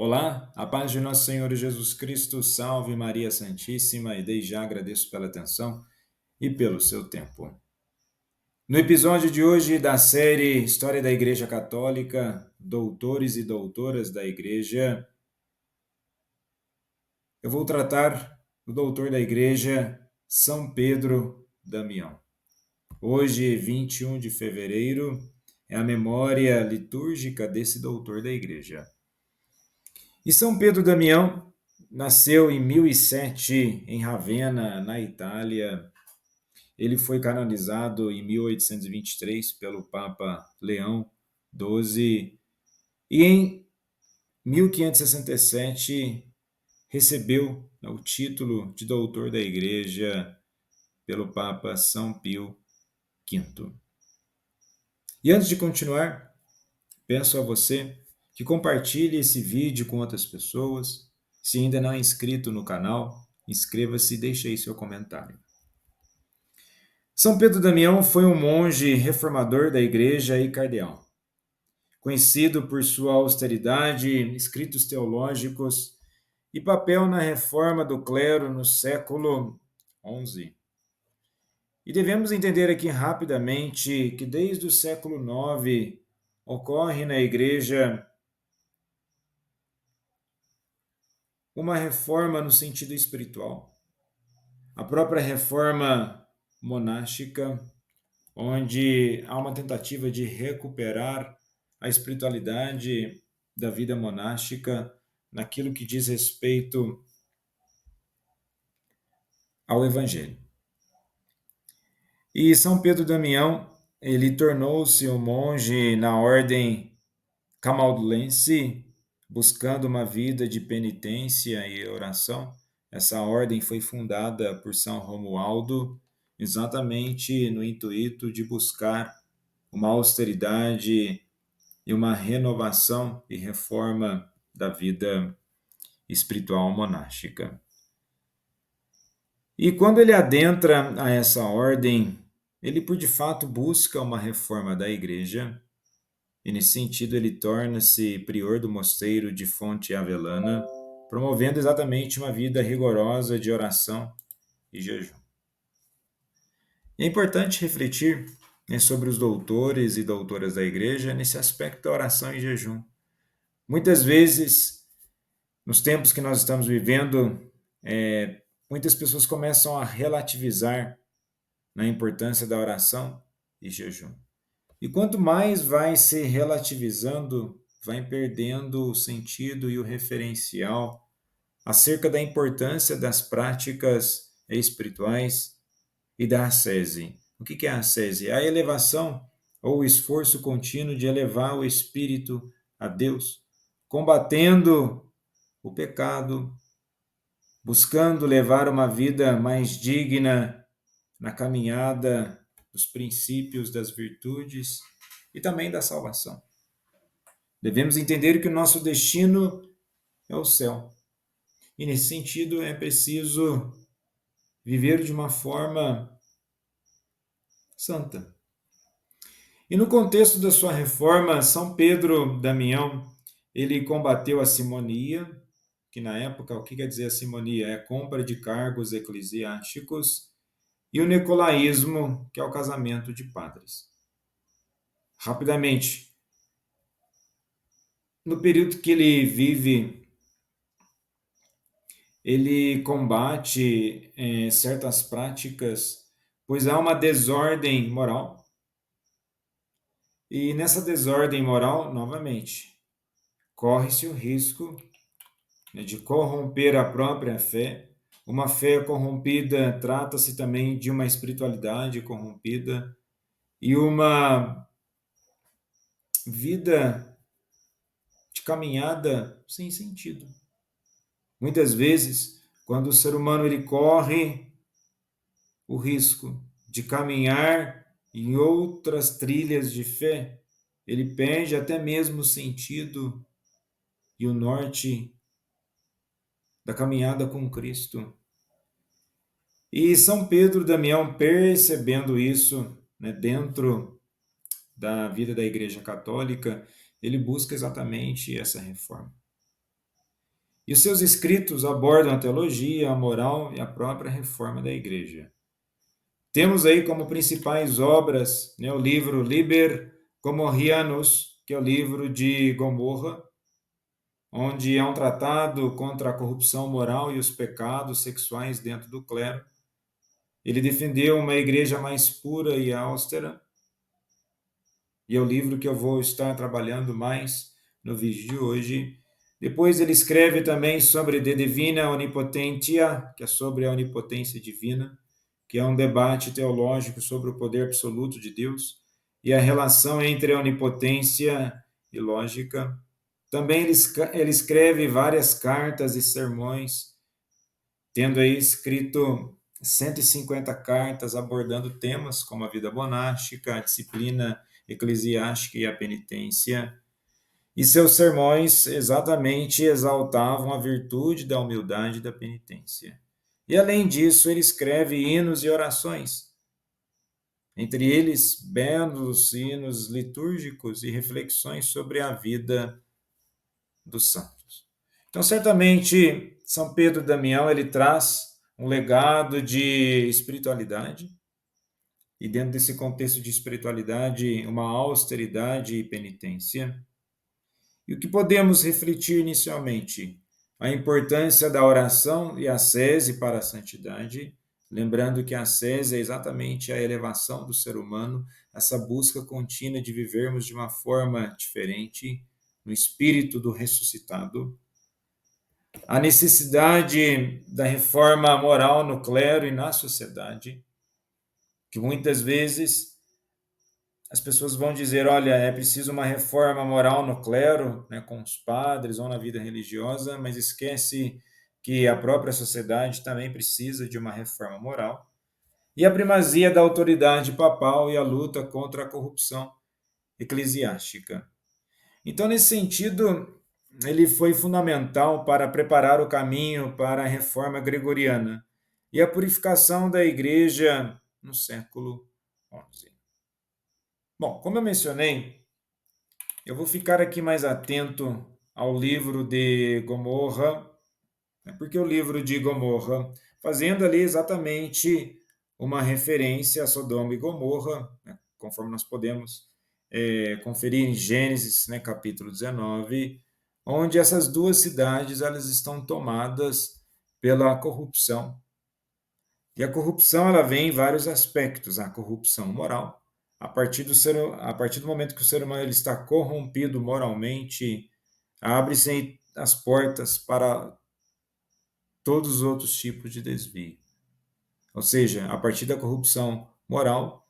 Olá, a paz de nosso Senhor Jesus Cristo, salve Maria Santíssima, e desde já agradeço pela atenção e pelo seu tempo. No episódio de hoje da série História da Igreja Católica, Doutores e Doutoras da Igreja, eu vou tratar do doutor da Igreja, São Pedro Damião. Hoje, 21 de fevereiro, é a memória litúrgica desse doutor da Igreja. E São Pedro Damião nasceu em 1007 em Ravenna, na Itália. Ele foi canonizado em 1823 pelo Papa Leão XII e em 1567 recebeu o título de doutor da Igreja pelo Papa São Pio V. E antes de continuar, peço a você que compartilhe esse vídeo com outras pessoas. Se ainda não é inscrito no canal, inscreva-se e deixe aí seu comentário. São Pedro Damião foi um monge reformador da Igreja e cardeal, conhecido por sua austeridade, escritos teológicos e papel na reforma do clero no século XI. E devemos entender aqui rapidamente que desde o século IX ocorre na Igreja uma reforma no sentido espiritual. A própria reforma monástica, onde há uma tentativa de recuperar a espiritualidade da vida monástica naquilo que diz respeito ao Evangelho. E São Pedro Damião, ele tornou-se um monge na ordem camaldulense, buscando uma vida de penitência e oração. Essa ordem foi fundada por São Romualdo, exatamente no intuito de buscar uma austeridade e uma renovação e reforma da vida espiritual monástica. E quando ele adentra a essa ordem, ele por de fato busca uma reforma da igreja, e nesse sentido ele torna-se prior do mosteiro de Fonte Avelana, promovendo exatamente uma vida rigorosa de oração e jejum. E é importante refletir, sobre os doutores e doutoras da igreja nesse aspecto da oração e jejum. Muitas vezes, nos tempos que nós estamos vivendo, muitas pessoas começam a relativizar na importância da oração e jejum. E quanto mais vai se relativizando, vai perdendo o sentido e o referencial acerca da importância das práticas espirituais e da ascese. O que é a ascese? É a elevação ou o esforço contínuo de elevar o espírito a Deus, combatendo o pecado, buscando levar uma vida mais digna na caminhada dos princípios das virtudes e também da salvação. Devemos entender que o nosso destino é o céu. E nesse sentido é preciso viver de uma forma santa. E no contexto da sua reforma, São Pedro Damião, ele combateu a simonia, que na época, o que quer dizer a simonia? É a compra de cargos eclesiásticos, e o nicolaísmo, que é o casamento de padres. Rapidamente, no período que ele vive, ele combate certas práticas, pois há uma desordem moral. E nessa desordem moral, novamente, corre-se o risco, de corromper a própria fé. Uma fé corrompida trata-se também de uma espiritualidade corrompida e uma vida de caminhada sem sentido. Muitas vezes, quando o ser humano ele corre o risco de caminhar em outras trilhas de fé, ele perde até mesmo o sentido e o norte da caminhada com Cristo. E São Pedro Damião, percebendo isso, dentro da vida da Igreja Católica, ele busca exatamente essa reforma. E os seus escritos abordam a teologia, a moral e a própria reforma da igreja. Temos aí como principais obras, né, o livro Liber Gomorrianus, que é o livro de Gomorra, onde é um tratado contra a corrupção moral e os pecados sexuais dentro do clero. Ele defendeu uma igreja mais pura e austera, e é o livro que eu vou estar trabalhando mais no vídeo de hoje. Depois ele escreve também sobre De Divina Onipotentia, que é sobre a onipotência divina, que é um debate teológico sobre o poder absoluto de Deus e a relação entre a onipotência e lógica. Também ele escreve várias cartas e sermões, tendo aí escrito 150 cartas abordando temas como a vida monástica, a disciplina eclesiástica e a penitência. E seus sermões exatamente exaltavam a virtude da humildade e da penitência. E além disso, ele escreve hinos e orações, entre eles belos hinos litúrgicos e reflexões sobre a vida dos santos. Então, certamente, São Pedro Damião ele traz um legado de espiritualidade, e dentro desse contexto de espiritualidade, uma austeridade e penitência. E o que podemos refletir inicialmente? A importância da oração e ascese para a santidade, lembrando que a ascese é exatamente a elevação do ser humano, essa busca contínua de vivermos de uma forma diferente, no espírito do ressuscitado. A necessidade da reforma moral no clero e na sociedade, que muitas vezes as pessoas vão dizer, olha, é preciso uma reforma moral no clero, né, com os padres ou na vida religiosa, mas esquece que a própria sociedade também precisa de uma reforma moral. E a primazia da autoridade papal e a luta contra a corrupção eclesiástica. Então, nesse sentido, ele foi fundamental para preparar o caminho para a reforma gregoriana e a purificação da igreja no século XI. Bom, como eu mencionei, eu vou ficar aqui mais atento ao livro de Gomorra, né, porque o livro de Gomorra, fazendo ali exatamente uma referência a Sodoma e Gomorra, né, conforme nós podemos conferir em Gênesis, né, capítulo 19, onde essas duas cidades elas estão tomadas pela corrupção. E a corrupção ela vem em vários aspectos, a corrupção moral. A partir do momento que o ser humano ele está corrompido moralmente, abre-se as portas para todos os outros tipos de desvio. Ou seja, a partir da corrupção moral,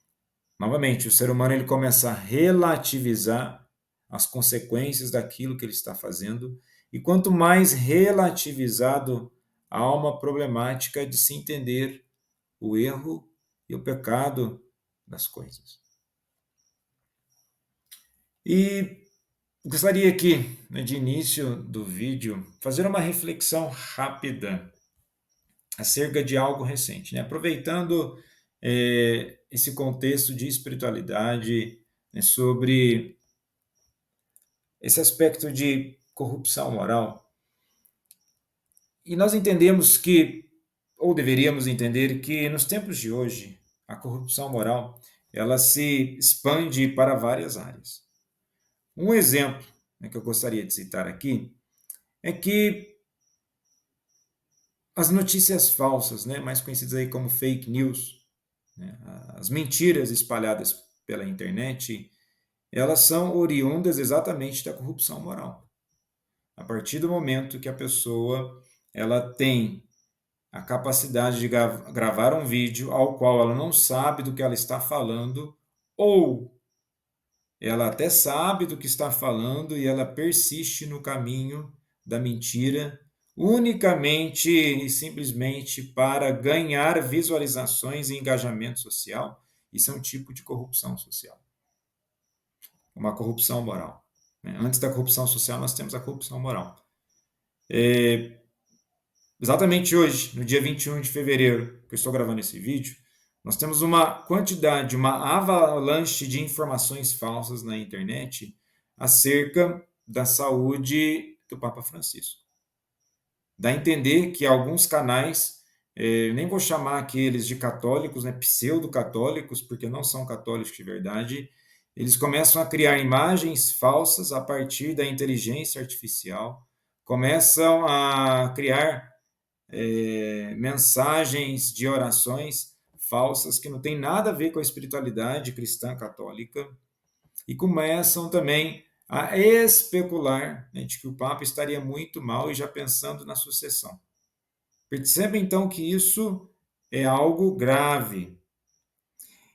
novamente, o ser humano ele começa a relativizar as consequências daquilo que ele está fazendo, e quanto mais relativizado, há uma problemática de se entender o erro e o pecado das coisas. E gostaria aqui, né, de início do vídeo, fazer uma reflexão rápida acerca de algo recente, né? Aproveitando esse contexto de espiritualidade, né, sobre esse aspecto de corrupção moral. E nós entendemos que, ou deveríamos entender que nos tempos de hoje, a corrupção moral, ela se expande para várias áreas. Um exemplo, né, que eu gostaria de citar aqui é que as notícias falsas, né, mais conhecidas aí como fake news, né, as mentiras espalhadas pela internet, elas são oriundas exatamente da corrupção moral. A partir do momento que a pessoa ela tem a capacidade de gravar um vídeo ao qual ela não sabe do que ela está falando, ou ela até sabe do que está falando e ela persiste no caminho da mentira, unicamente e simplesmente para ganhar visualizações e engajamento social. Isso é um tipo de corrupção social, uma corrupção moral, né? Antes da corrupção social, nós temos a corrupção moral. Exatamente hoje, no dia 21 de fevereiro, que eu estou gravando esse vídeo, nós temos uma quantidade, uma avalanche de informações falsas na internet acerca da saúde do Papa Francisco. Dá a entender que alguns canais, nem vou chamar aqueles de católicos, né, pseudo-católicos, porque não são católicos de verdade, eles começam a criar imagens falsas a partir da inteligência artificial, começam a criar mensagens de orações falsas que não tem nada a ver com a espiritualidade cristã católica e começam também a especular, né, de que o Papa estaria muito mal e já pensando na sucessão. Perceba então que isso é algo grave.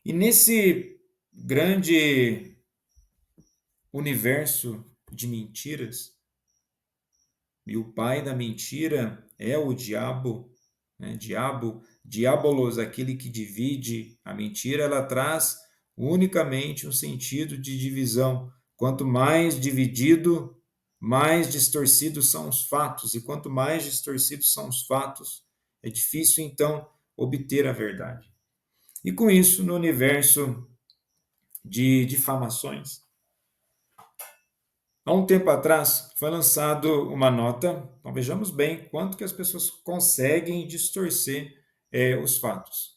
E nesse grande universo de mentiras, e o pai da mentira é o diabo, né? Diabo, diabolos, aquele que divide. A mentira, ela traz unicamente um sentido de divisão. Quanto mais dividido, mais distorcidos são os fatos, e quanto mais distorcidos são os fatos, é difícil então obter a verdade. E com isso, no universo de difamações, há um tempo atrás foi lançado uma nota, então vejamos bem quanto que as pessoas conseguem distorcer os fatos.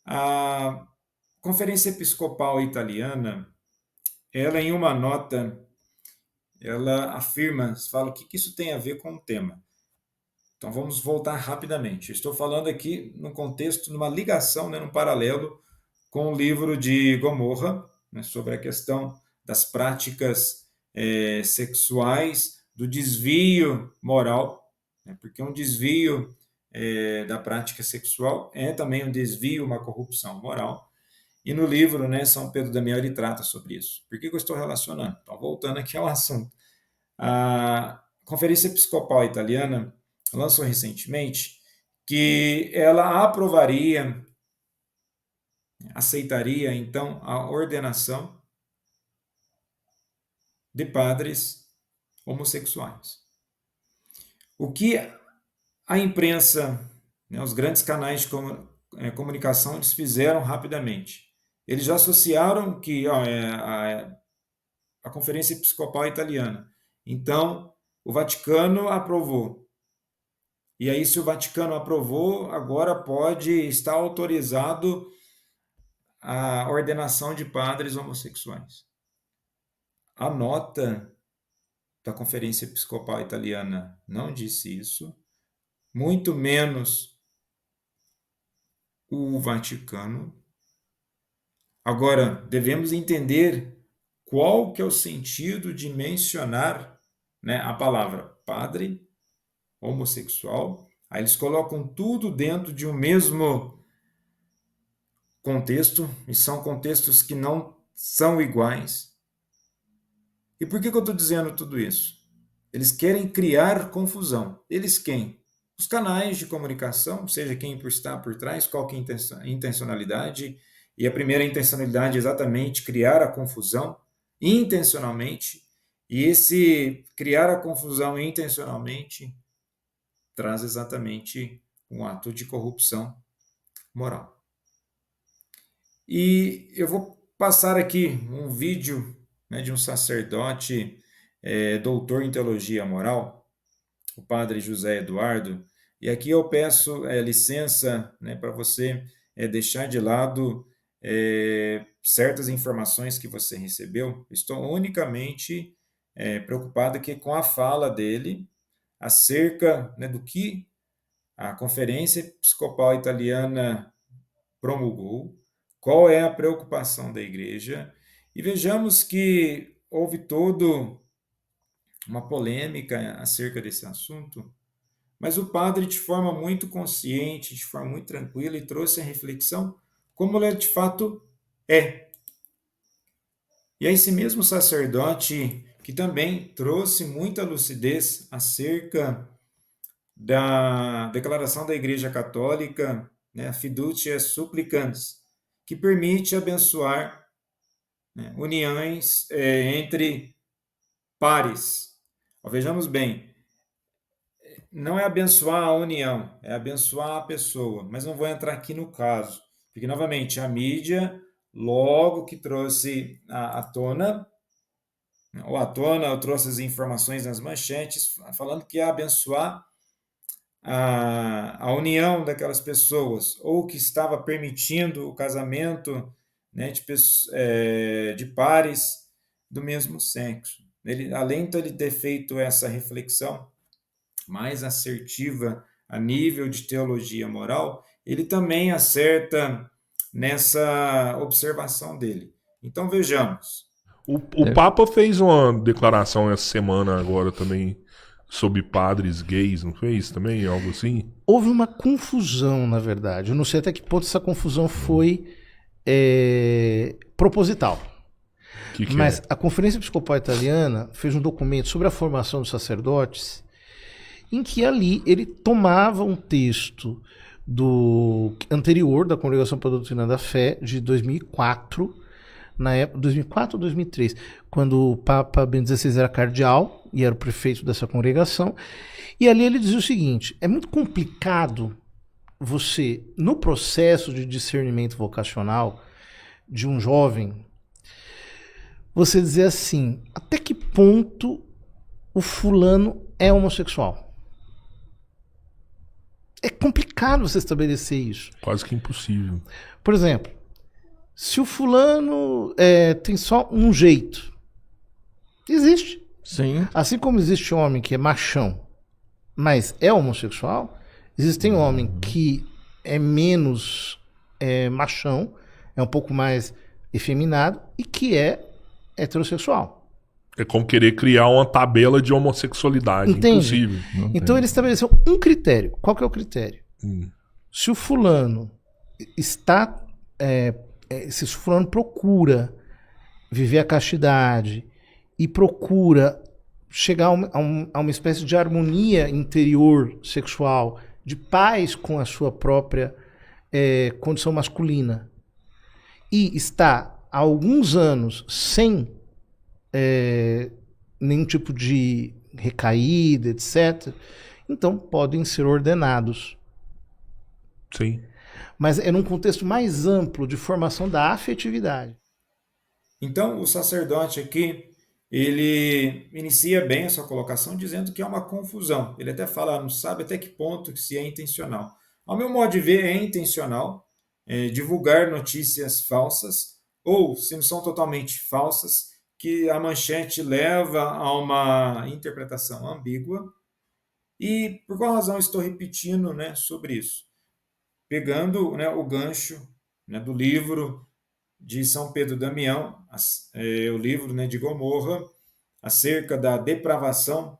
A Conferência Episcopal Italiana, ela em uma nota, ela afirma, fala o que, que isso tem a ver com o tema. Então vamos voltar rapidamente. Eu estou falando aqui num contexto, numa ligação, né, num paralelo com o livro de Gomorra, né, sobre a questão das práticas sexuais, do desvio moral, né, porque um desvio da prática sexual é também um desvio, uma corrupção moral. E no livro, né, São Pedro Damião, ele trata sobre isso. Por que eu estou relacionando? Então, voltando aqui ao assunto. A Conferência Episcopal Italiana lançou recentemente que ela aprovaria, aceitaria então a ordenação de padres homossexuais. O que a imprensa, né, os grandes canais de comunicação, eles fizeram rapidamente. Eles já associaram que a Conferência Episcopal Italiana. Então, o Vaticano aprovou. E aí, se o Vaticano aprovou, agora pode estar autorizado a ordenação de padres homossexuais. A nota da Conferência Episcopal Italiana não disse isso, muito menos o Vaticano. Agora, devemos entender qual que é o sentido de mencionar, né, a palavra padre homossexual. Aí eles colocam tudo dentro de um mesmo contexto, e são contextos que não são iguais. E por que eu estou dizendo tudo isso? Eles querem criar confusão. Eles quem? Os canais de comunicação, seja quem está por trás, qual que é a intencionalidade. E a primeira intencionalidade é exatamente criar a confusão intencionalmente. E esse criar a confusão intencionalmente traz exatamente um ato de corrupção moral. E eu vou passar aqui um vídeo, né, de um sacerdote, doutor em teologia moral, o padre José Eduardo, e aqui eu peço licença, né, para você deixar de lado certas informações que você recebeu. Estou unicamente preocupado aqui com a fala dele acerca, né, do que a Conferência Episcopal Italiana promulgou, qual é a preocupação da igreja, e vejamos que houve todo uma polêmica acerca desse assunto, mas o padre, de forma muito consciente, de forma muito tranquila, e trouxe a reflexão como ela de fato é. E é esse mesmo sacerdote que também trouxe muita lucidez acerca da declaração da Igreja Católica, né, Fiducia Supplicans, que permite abençoar, né, uniões entre pares. Vejamos bem, não é abençoar a união, é abençoar a pessoa, mas não vou entrar aqui no caso, porque, novamente, a mídia, logo que trouxe à tona, ou à tona, eu trouxe as informações nas manchetes, falando que é abençoar a união daquelas pessoas, ou que estava permitindo o casamento, né, de pares do mesmo sexo. Ele, além de ele ter feito essa reflexão mais assertiva a nível de teologia moral, ele também acerta nessa observação dele. Então vejamos. O Papa fez uma declaração essa semana agora também sobre padres gays, não fez também? Algo assim? Houve uma confusão, na verdade. Eu não sei até que ponto essa confusão foi proposital. Que Mas é? a Conferência Episcopal Italiana fez um documento sobre a formação dos sacerdotes, em que ali ele tomava um texto do anterior da Congregação para a Doutrina da Fé, de 2004, na época 2004 ou 2003, quando o Papa Bento XVI era cardeal e era o prefeito dessa congregação, e ali ele dizia o seguinte: é muito complicado você, no processo de discernimento vocacional de um jovem, você dizer assim, até que ponto o fulano é homossexual. É complicado você estabelecer isso. Quase que impossível. Por exemplo, se o fulano tem só um jeito, existe. Sim. Assim como existe homem que é machão, mas é homossexual, existem homem que é menos machão, é um pouco mais efeminado e que é heterossexual. É como querer criar uma tabela de homossexualidade. Entende? Impossível. Então ele estabeleceu um critério. Qual que é o critério? Se o fulano está. Se o fulano procura viver a castidade e procura chegar a uma espécie de harmonia interior sexual, de paz com a sua própria condição masculina, e está há alguns anos sem nenhum tipo de recaída, etc., então podem ser ordenados. Sim. Mas é num contexto mais amplo de formação da afetividade. Então, o sacerdote aqui, ele inicia bem a sua colocação dizendo que é uma confusão. Ele até fala, não sabe até que ponto que se é intencional. Ao meu modo de ver, é intencional divulgar notícias falsas, ou, se não são totalmente falsas, que a manchete leva a uma interpretação ambígua. E por qual razão estou repetindo, né, sobre isso? Pegando, né, o gancho, né, do livro de São Pedro Damião, o livro, né, de Gomorra, acerca da depravação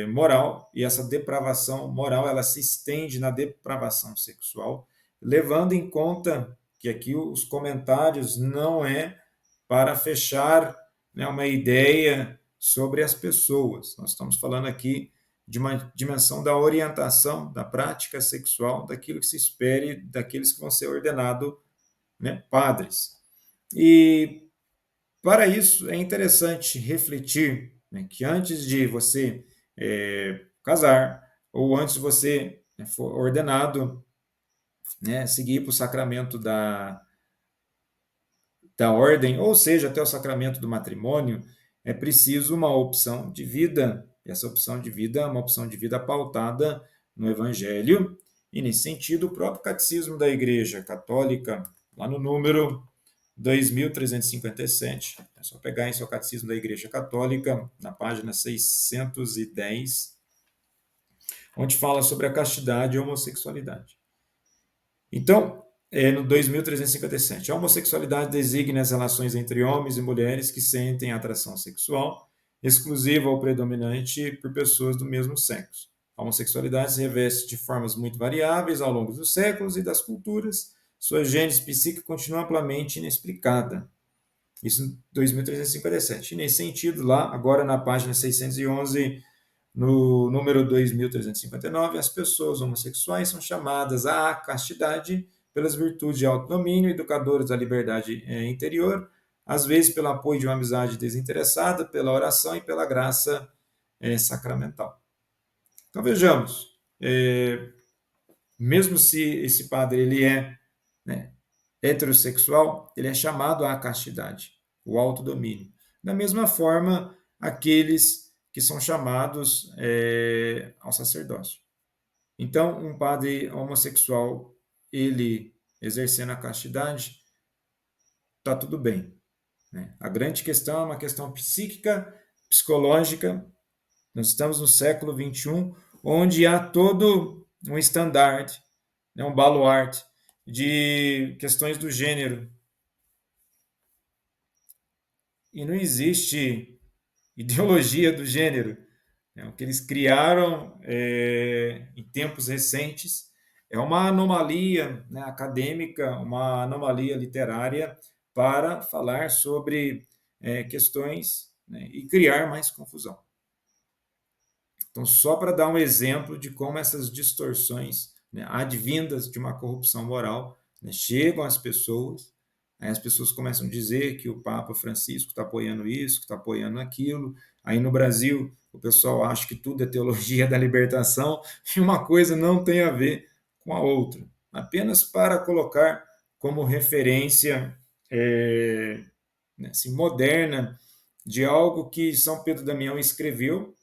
moral, e essa depravação moral ela se estende na depravação sexual, levando em conta que aqui os comentários não é para fechar, né, uma ideia sobre as pessoas. Nós estamos falando aqui de uma dimensão da orientação, da prática sexual, daquilo que se espere daqueles que vão ser ordenados, né, padres. E para isso é interessante refletir, né, que antes de você casar, ou antes de você, né, for ordenado, né, seguir para o sacramento da ordem, ou seja, até o sacramento do matrimônio, é preciso uma opção de vida. E essa opção de vida é uma opção de vida pautada no Evangelho, e nesse sentido, o próprio Catecismo da Igreja Católica, lá no número 2357, é só pegar em seu Catecismo da Igreja Católica, na página 610, onde fala sobre a castidade e a homossexualidade. Então, no 2357, a homossexualidade designa as relações entre homens e mulheres que sentem atração sexual exclusiva ou predominante por pessoas do mesmo sexo. A homossexualidade se reveste de formas muito variáveis ao longo dos séculos e das culturas. Sua gênese psíquica continua amplamente inexplicada. Isso em 2357. E nesse sentido, lá, agora na página 611, no número 2359, as pessoas homossexuais são chamadas à castidade pelas virtudes de autodomínio, educadoras da liberdade interior, às vezes pelo apoio de uma amizade desinteressada, pela oração e pela graça sacramental. Então vejamos, mesmo se esse padre ele é, né, heterossexual, ele é chamado à castidade, o autodomínio. Da mesma forma, aqueles que são chamados ao sacerdócio. Então, um padre homossexual, ele exercendo a castidade, está tudo bem, né? A grande questão é uma questão psíquica, psicológica. Nós estamos no século XXI, onde há todo um estandarte, né, um baluarte de questões do gênero. E não existe ideologia do gênero. Né? O que eles criaram em tempos recentes é uma anomalia, né, acadêmica, uma anomalia literária para falar sobre questões, né, e criar mais confusão. Então, só para dar um exemplo de como essas distorções, né, advindas de uma corrupção moral, né, chegam às pessoas, aí as pessoas começam a dizer que o Papa Francisco está apoiando isso, que está apoiando aquilo. Aí no Brasil, o pessoal acha que tudo é teologia da libertação e uma coisa não tem a ver com a outra. Apenas para colocar como referência né, assim, moderna de algo que São Pedro Damião escreveu,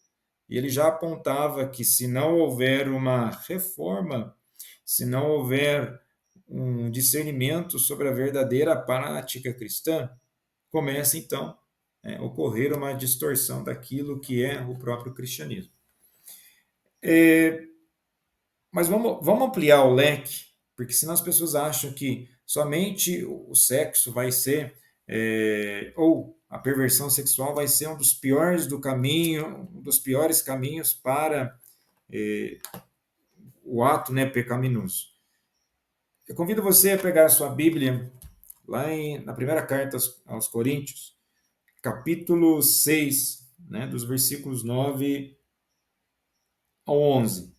e ele já apontava que se não houver uma reforma, se não houver um discernimento sobre a verdadeira prática cristã, começa então a ocorrer uma distorção daquilo que é o próprio cristianismo. Mas vamos ampliar o leque, porque senão as pessoas acham que somente o sexo vai ser, ou a perversão sexual vai ser um dos piores do caminho, um dos piores caminhos para o ato, né, pecaminoso. Eu convido você a pegar a sua Bíblia lá na primeira carta aos Coríntios, capítulo 6, né, dos versículos 9 ao 11.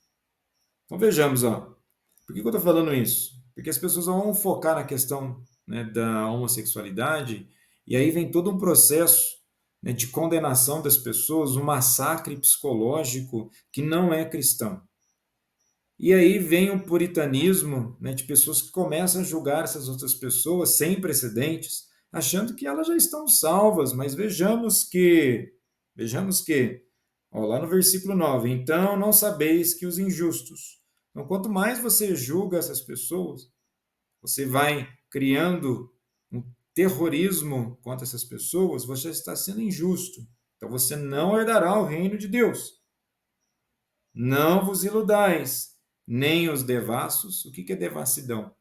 Então vejamos, ó, por que eu estou falando isso? Porque as pessoas vão focar na questão, né, da homossexualidade, e aí vem todo um processo, né, de condenação das pessoas, um massacre psicológico que não é cristão. E aí vem um puritanismo, né, de pessoas que começam a julgar essas outras pessoas sem precedentes, achando que elas já estão salvas, mas vejamos que, ó, lá no versículo 9, então não sabeis que os injustos. Então, quanto mais você julga essas pessoas, você vai criando um terrorismo contra essas pessoas, você está sendo injusto. Então você não herdará o reino de Deus. Não vos iludais, nem os devassos. O que é devassidão?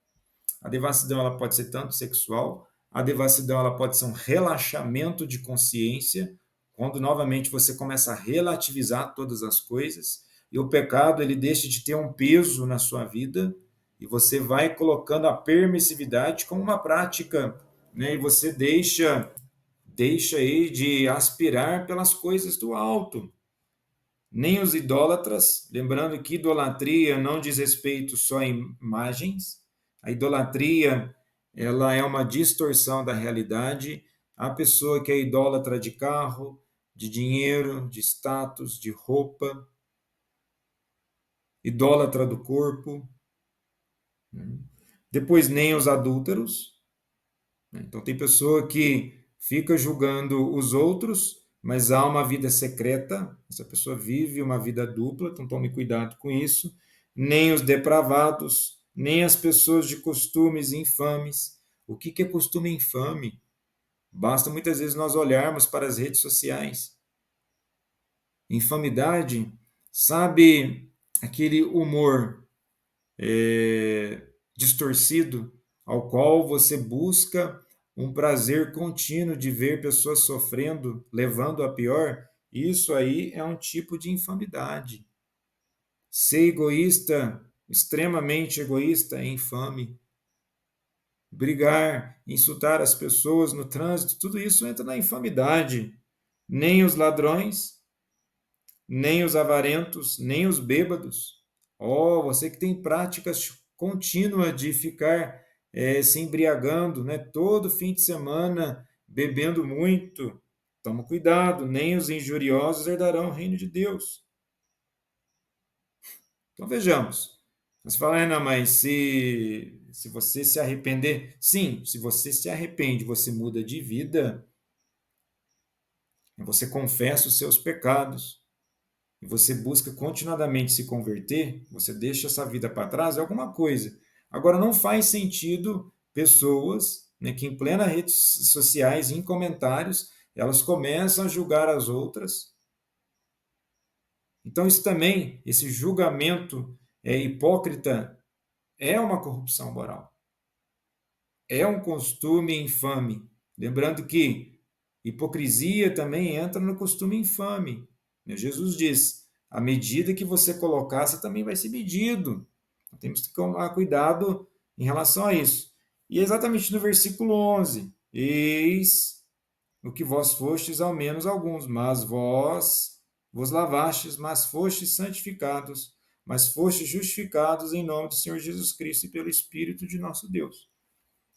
A devassidão ela pode ser tanto sexual, a devassidão ela pode ser um relaxamento de consciência, quando novamente você começa a relativizar todas as coisas, e o pecado ele deixa de ter um peso na sua vida, e você vai colocando a permissividade como uma prática, né? E você deixa aí de aspirar pelas coisas do alto. Nem os idólatras, lembrando que idolatria não diz respeito só a imagens, a idolatria ela é uma distorção da realidade. A pessoa que é idólatra de carro, de dinheiro, de status, de roupa, idólatra do corpo. Depois, nem os adúlteros. Então, tem pessoa que fica julgando os outros, mas há uma vida secreta. Essa pessoa vive uma vida dupla, então tome cuidado com isso. Nem os depravados, nem as pessoas de costumes infames. O que é costume infame? Basta muitas vezes nós olharmos para as redes sociais. Infamidade, sabe aquele humor distorcido, ao qual você busca um prazer contínuo de ver pessoas sofrendo, levando a pior, isso aí é um tipo de infamidade. Ser egoísta, extremamente egoísta, é infame. Brigar, insultar as pessoas no trânsito, tudo isso entra na infamidade. Nem os ladrões, nem os avarentos, nem os bêbados. Oh, você que tem práticas contínuas de ficar se embriagando, né, todo fim de semana, bebendo muito, toma cuidado, nem os injuriosos herdarão o reino de Deus. Então vejamos. Você fala, não, mas se você se arrepender, sim, se você se arrepende, você muda de vida, você confessa os seus pecados, e você busca continuadamente se converter, você deixa essa vida para trás, é alguma coisa. Agora, não faz sentido pessoas, né, que em plena redes sociais, em comentários, elas começam a julgar as outras. Então, isso também, esse julgamento hipócrita, é uma corrupção moral. É um costume infame. Lembrando que hipocrisia também entra no costume infame. Jesus diz: a medida que você colocar, você também vai ser medido. Então, temos que tomar cuidado em relação a isso. E é exatamente no versículo 11: eis o que vós fostes ao menos alguns, mas vós vos lavastes, mas fostes santificados, mas fostes justificados em nome do Senhor Jesus Cristo e pelo Espírito de nosso Deus.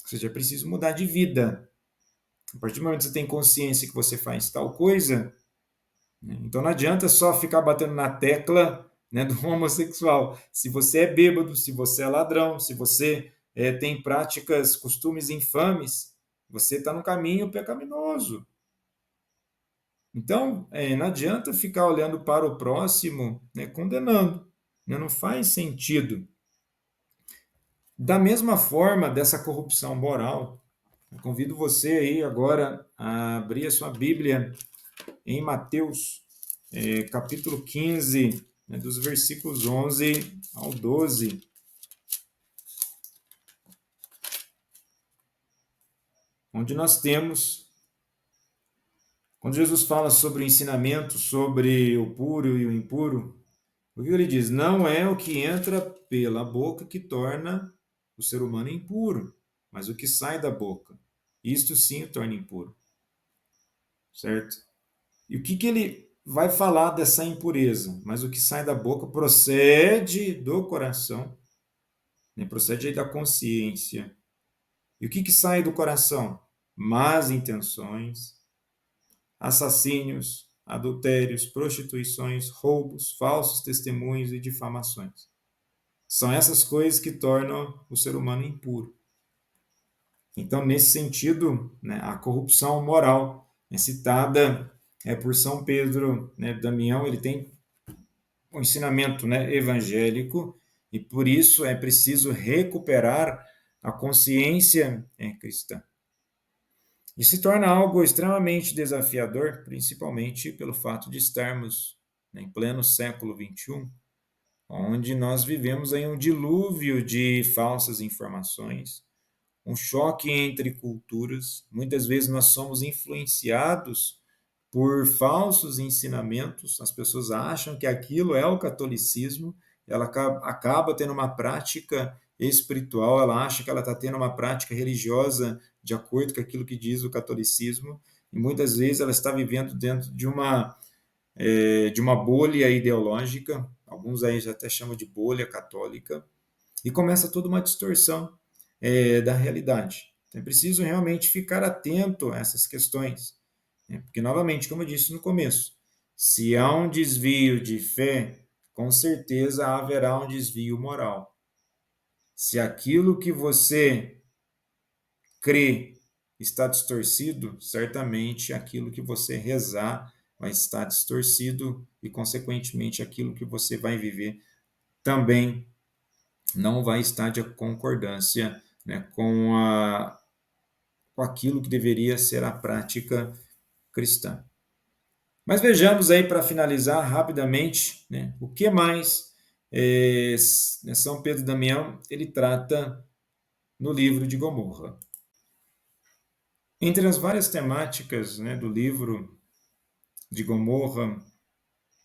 Ou seja, é preciso mudar de vida. A partir do momento que você tem consciência que você faz tal coisa, né, então não adianta só ficar batendo na tecla, né, do homossexual. Se você é bêbado, se você é ladrão, se você tem práticas, costumes infames, você está no caminho pecaminoso. Então, não adianta ficar olhando para o próximo, né, condenando. Né, não faz sentido. Da mesma forma, dessa corrupção moral, eu convido você aí agora a abrir a sua Bíblia em Mateus, capítulo 15, né, dos versículos 11 ao 12, onde nós temos, quando Jesus fala sobre o ensinamento, sobre o puro e o impuro, o que ele diz? Não é o que entra pela boca que torna o ser humano impuro, mas o que sai da boca. Isto sim o torna impuro. Certo? E o que ele vai falar dessa impureza? Mas o que sai da boca procede do coração, né? Procede aí da consciência. E o que sai do coração? Más intenções, assassínios, adultérios, prostituições, roubos, falsos testemunhos e difamações. São essas coisas que tornam o ser humano impuro. Então, nesse sentido, né, a corrupção moral é citada por São Pedro, né, Damião, ele tem um ensinamento, né, evangélico, e por isso é preciso recuperar a consciência cristã. E se torna algo extremamente desafiador, principalmente pelo fato de estarmos, né, em pleno século XXI, onde nós vivemos aí um dilúvio de falsas informações, um choque entre culturas. Muitas vezes nós somos influenciados por falsos ensinamentos. As pessoas acham que aquilo é o catolicismo, ela acaba tendo uma prática espiritual, ela acha que ela está tendo uma prática religiosa de acordo com aquilo que diz o catolicismo, e muitas vezes ela está vivendo dentro de uma bolha ideológica, alguns aí já até chamam de bolha católica, e começa toda uma distorção da realidade. Então é preciso realmente ficar atento a essas questões, né? Porque, novamente, como eu disse no começo, se há um desvio de fé, com certeza haverá um desvio moral. Se aquilo que você crê está distorcido, certamente aquilo que você rezar vai estar distorcido e, consequentemente, aquilo que você vai viver também não vai estar de concordância, né, com aquilo que deveria ser a prática cristã. Mas vejamos aí, para finalizar rapidamente, né, o que mais São Pedro Damião ele trata no livro de Gomorra. Entre as várias temáticas, né, do livro de Gomorra,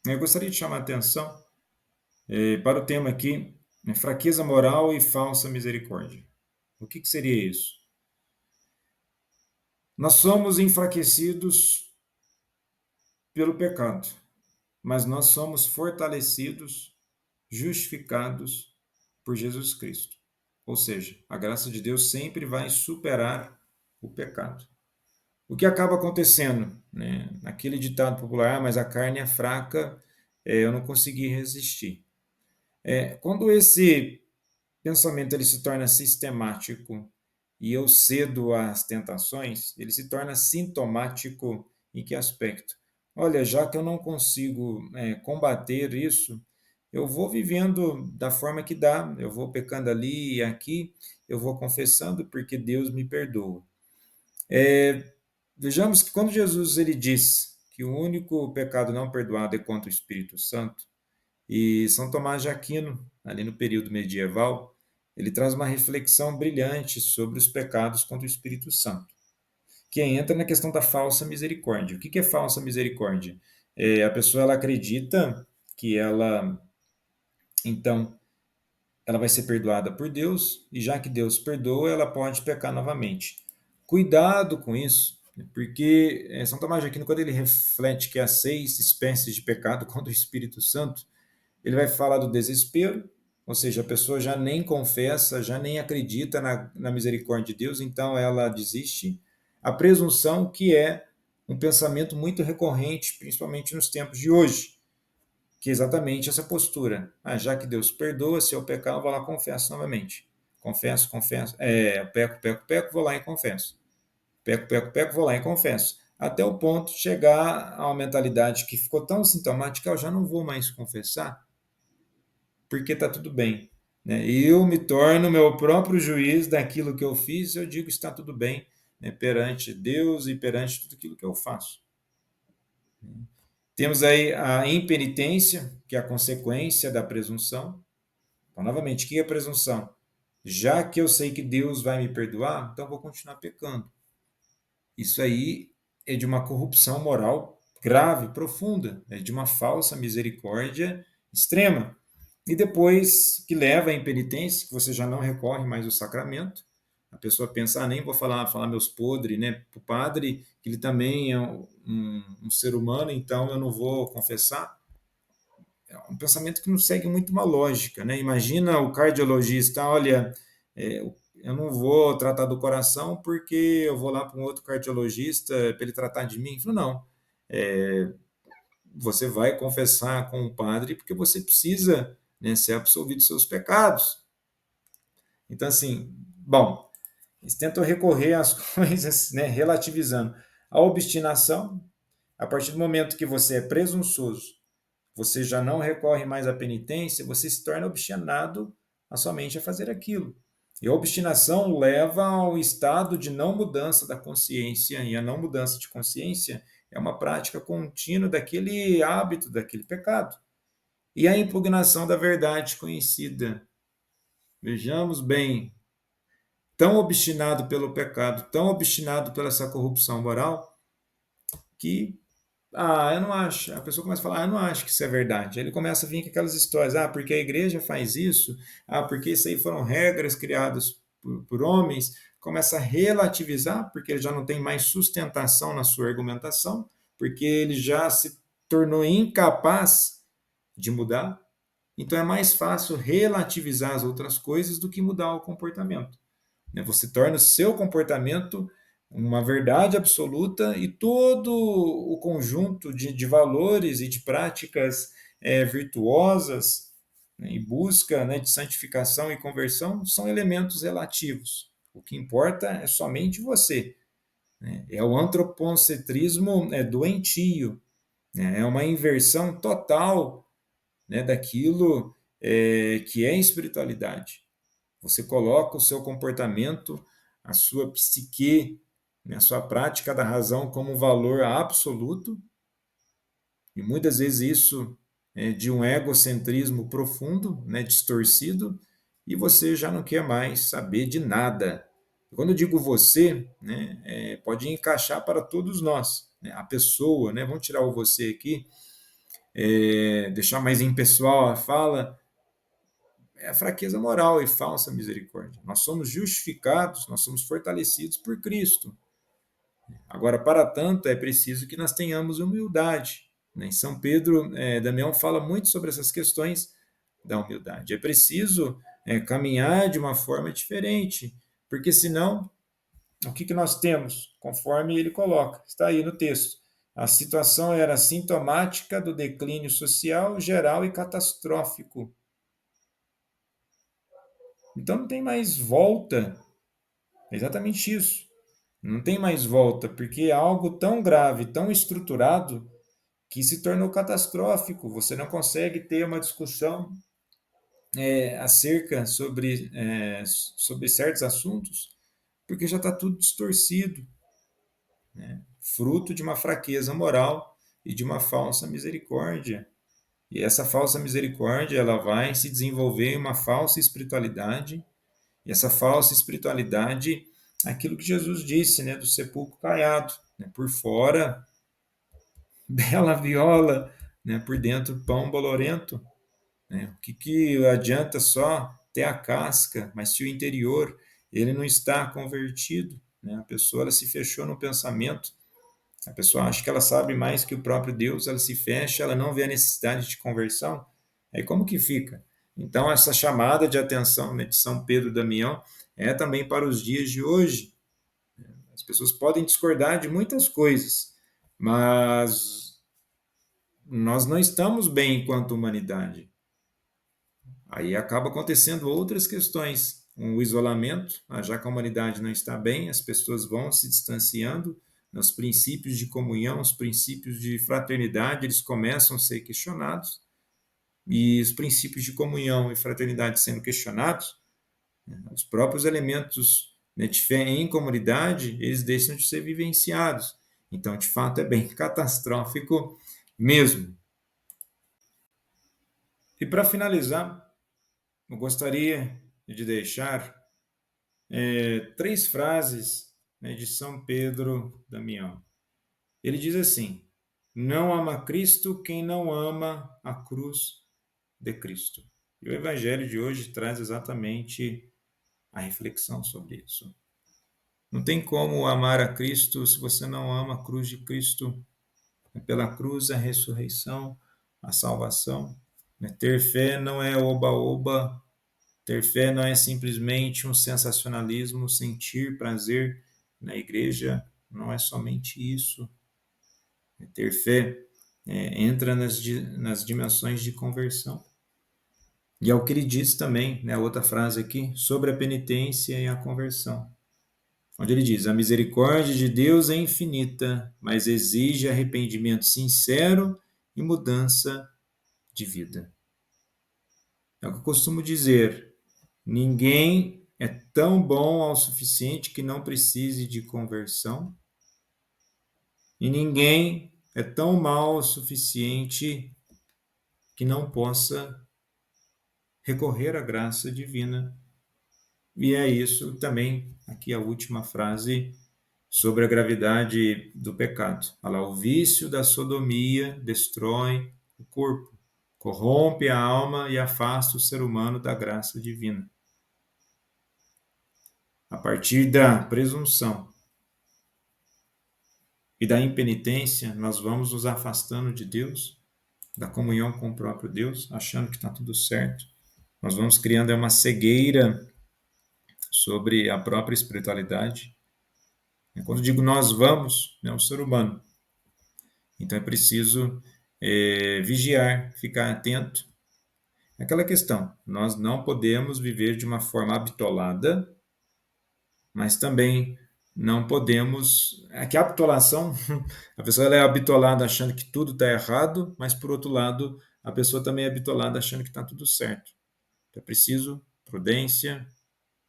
eu gostaria de chamar a atenção para o tema aqui, né, fraqueza moral e falsa misericórdia. O que seria isso? Nós somos enfraquecidos pelo pecado, mas nós somos fortalecidos, justificados por Jesus Cristo. Ou seja, a graça de Deus sempre vai superar o pecado. O que acaba acontecendo, né? Naquele ditado popular, mas a carne é fraca, eu não consegui resistir. Quando esse pensamento ele se torna sistemático e eu cedo às tentações, ele se torna sintomático em que aspecto? olha, já que eu não consigo combater isso, eu vou vivendo da forma que dá, eu vou pecando ali e aqui, eu vou confessando porque Deus me perdoa. Vejamos que quando Jesus ele diz que o único pecado não perdoado é contra o Espírito Santo, e São Tomás de Aquino, ali no período medieval, ele traz uma reflexão brilhante sobre os pecados contra o Espírito Santo, que entra na questão da falsa misericórdia. O que é falsa misericórdia? A pessoa ela acredita que então, ela vai ser perdoada por Deus, e já que Deus perdoa, ela pode pecar novamente. Cuidado com isso, porque São Tomás de Aquino, quando ele reflete que há 6 espécies de pecado contra o Espírito Santo, ele vai falar do desespero, ou seja, a pessoa já nem confessa, já nem acredita na misericórdia de Deus, então ela desiste. A presunção, que é um pensamento muito recorrente, principalmente nos tempos de hoje, que é exatamente essa postura. Já que Deus perdoa, se eu pecar, eu vou lá e confesso novamente. Confesso, confesso. Peco, peco, peco, vou lá e confesso. Peco, peco, peco, vou lá e confesso. Até o ponto de chegar a uma mentalidade que ficou tão sintomática, eu já não vou mais confessar, porque está tudo bem. Né? E eu me torno meu próprio juiz daquilo que eu fiz, eu digo está tudo bem, né? Perante Deus e perante tudo aquilo que eu faço. Temos aí a impenitência, que é a consequência da presunção. Então, novamente, o que é a presunção? Já que eu sei que Deus vai me perdoar, então eu vou continuar pecando. Isso aí é de uma corrupção moral grave, profunda, é de uma falsa misericórdia extrema. E depois que leva à impenitência, que você já não recorre mais ao sacramento, a pessoa pensa, nem vou falar meus podres, né, para o padre, que ele também é um ser humano, então eu não vou confessar. É um pensamento que não segue muito uma lógica, né? Imagina o cardiologista, olha, eu não vou tratar do coração porque eu vou lá para um outro cardiologista para ele tratar de mim. Falo, não, é, você vai confessar com o padre porque você precisa, né, ser absolvido dos seus pecados. Então, assim, bom, eles tentam recorrer às coisas, né, relativizando. A obstinação, a partir do momento que você é presunçoso, você já não recorre mais à penitência, você se torna obstinado a somente a fazer aquilo. E a obstinação leva ao estado de não mudança da consciência, e a não mudança de consciência é uma prática contínua daquele hábito, daquele pecado. E a impugnação da verdade conhecida. Vejamos bem, tão obstinado pelo pecado, tão obstinado pela essa corrupção moral, que eu não acho. A pessoa começa a falar, eu não acho que isso é verdade. Aí ele começa a vir com aquelas histórias, porque a igreja faz isso, porque isso aí foram regras criadas por homens. Começa a relativizar, porque ele já não tem mais sustentação na sua argumentação, porque ele já se tornou incapaz de mudar. Então é mais fácil relativizar as outras coisas do que mudar o comportamento. Né? Você torna o seu comportamento uma verdade absoluta e todo o conjunto de valores e de práticas virtuosas, né, e busca, né, de santificação e conversão são elementos relativos. O que importa é somente você. Né? É o antropocentrismo doentio, né? É uma inversão total, né, daquilo que é espiritualidade. Você coloca o seu comportamento, a sua psique, né, a sua prática da razão como um valor absoluto, e muitas vezes isso é de um egocentrismo profundo, né, distorcido, e você já não quer mais saber de nada. Quando eu digo você, né, pode encaixar para todos nós. Né, a pessoa, né, vamos tirar o você aqui, deixar mais impessoal a fala, é a fraqueza moral e falsa misericórdia. Nós somos justificados, nós somos fortalecidos por Cristo. Agora, para tanto, é preciso que nós tenhamos humildade. Né? Em São Pedro, Damião fala muito sobre essas questões da humildade. É preciso caminhar de uma forma diferente, porque senão, o que nós temos? Conforme ele coloca, está aí no texto. A situação era sintomática do declínio social geral e catastrófico. Então não tem mais volta. É exatamente isso. Não tem mais volta, porque é algo tão grave, tão estruturado, que se tornou catastrófico. Você não consegue ter uma discussão acerca sobre certos assuntos, porque já está tudo distorcido, né? Fruto de uma fraqueza moral e de uma falsa misericórdia. E essa falsa misericórdia, ela vai se desenvolver em uma falsa espiritualidade. E essa falsa espiritualidade, aquilo que Jesus disse, né, do sepulcro caiado, né, por fora, bela viola, né, por dentro, pão bolorento. Né? O que adianta só ter a casca, mas se o interior ele não está convertido, né? A pessoa ela se fechou no pensamento, a pessoa acha que ela sabe mais que o próprio Deus, ela se fecha, ela não vê a necessidade de conversão. Aí como que fica? Então essa chamada de atenção, né, de São Pedro Damião é também para os dias de hoje. As pessoas podem discordar de muitas coisas, mas nós não estamos bem enquanto humanidade. Aí acaba acontecendo outras questões, o isolamento, já que a humanidade não está bem, as pessoas vão se distanciando, os princípios de comunhão, os princípios de fraternidade, eles começam a ser questionados, e os princípios de comunhão e fraternidade sendo questionados, os próprios elementos, né, de fé em comunidade, eles deixam de ser vivenciados. Então, de fato, é bem catastrófico mesmo. E para finalizar, eu gostaria de deixar 3 frases, né, de São Pedro Damião. Ele diz assim: não ama Cristo quem não ama a cruz de Cristo. E o Evangelho de hoje traz exatamente a reflexão sobre isso. Não tem como amar a Cristo se você não ama a cruz de Cristo. É pela cruz a ressurreição, a salvação. Ter fé não é oba-oba. Ter fé não é simplesmente um sensacionalismo, sentir prazer na igreja, não é somente isso. Ter fé entra nas dimensões de conversão. E é o que ele diz também, né, outra frase aqui, sobre a penitência e a conversão. Onde ele diz: a misericórdia de Deus é infinita, mas exige arrependimento sincero e mudança de vida. É o que eu costumo dizer: ninguém é tão bom ao suficiente que não precise de conversão, e ninguém é tão mau o suficiente que não possa recorrer à graça divina. E é isso também, aqui a última frase sobre a gravidade do pecado. Olha lá, o vício da sodomia destrói o corpo, corrompe a alma e afasta o ser humano da graça divina. A partir da presunção e da impenitência, nós vamos nos afastando de Deus, da comunhão com o próprio Deus, achando que está tudo certo. Nós vamos criando uma cegueira sobre a própria espiritualidade. Quando digo nós vamos, é o ser humano. Então é preciso vigiar, ficar atento. Aquela questão, nós não podemos viver de uma forma habitolada, mas também não podemos... Aqui a habitolação, a pessoa ela é habitolada achando que tudo está errado, mas por outro lado, a pessoa também é habitolada achando que está tudo certo. Então é preciso prudência,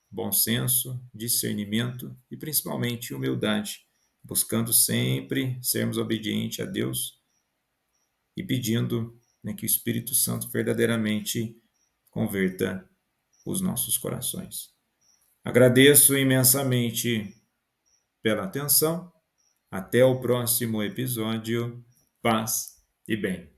bom senso, discernimento e principalmente humildade, buscando sempre sermos obedientes a Deus e pedindo, né, que o Espírito Santo verdadeiramente converta os nossos corações. Agradeço imensamente pela atenção. Até o próximo episódio. Paz e bem.